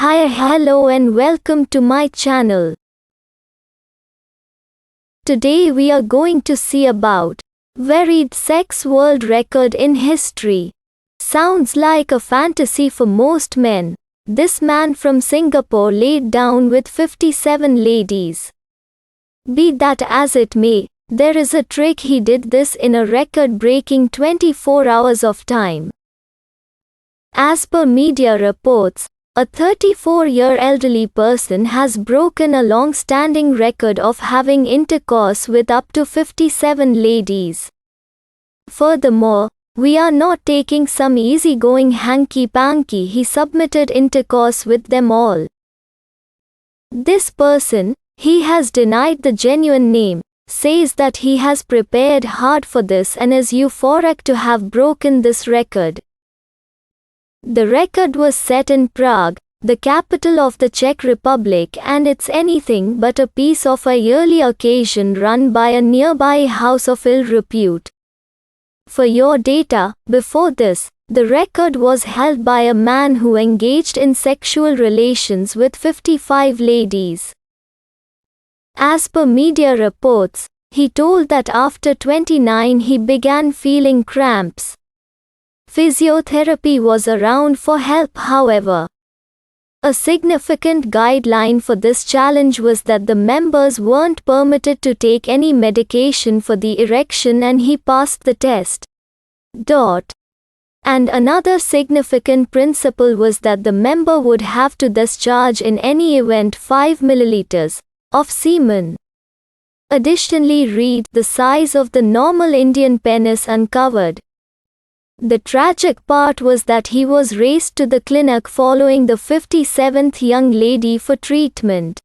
Hi, hello and welcome to my channel. Today we are going to see about varied sex world record in history. Sounds like a fantasy for most men. This man from Singapore laid down with 57 ladies. Be that as it may, there is a trick. He did this in a record-breaking 24 hours of time. As per media reports, a 34-year elderly person has broken a long-standing record of having intercourse with up to 57 ladies. Furthermore, we are not taking some easygoing hanky-panky. He submitted intercourse with them all. This person, he has denied the genuine name, says that he has prepared hard for this and is euphoric to have broken this record. The record was set in Prague, the capital of the Czech Republic, and it's anything but a piece of a yearly occasion run by a nearby house of ill repute. For your data, before this, the record was held by a man who engaged in sexual relations with 55 ladies. As per media reports, he told that after 29 he began feeling cramps. Physiotherapy was around for help, however. A significant guideline for this challenge was that the members weren't permitted to take any medication for the erection, and he passed the test. And another significant principle was that the member would have to discharge in any event 5 milliliters of semen. Additionally, read the size of the normal Indian penis uncovered. The tragic part was that he was raced to the clinic following the 57th young lady for treatment.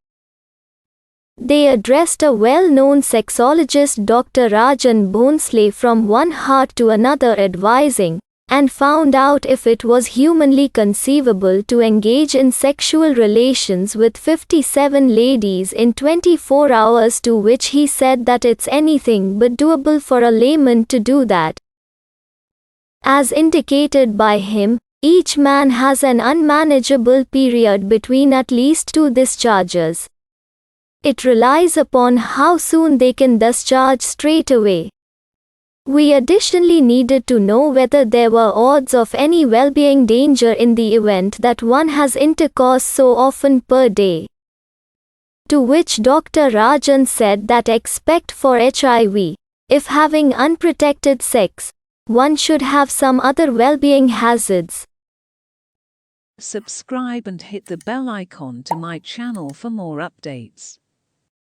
They addressed a well-known sexologist, Dr. Rajan Bhonsle, from one heart to another, advising, and found out if it was humanly conceivable to engage in sexual relations with 57 ladies in 24 hours, to which he said that it's anything but doable for a layman to do that. As indicated by him, each man has an unmanageable period between at least 2 discharges. It relies upon how soon they can discharge straight away. We additionally needed to know whether there were odds of any well-being danger in the event that one has intercourse so often per day. To which Dr. Rajan said that except for HIV, if having unprotected sex, one should have some other well-being hazards. Subscribe and hit the bell icon to my channel for more updates.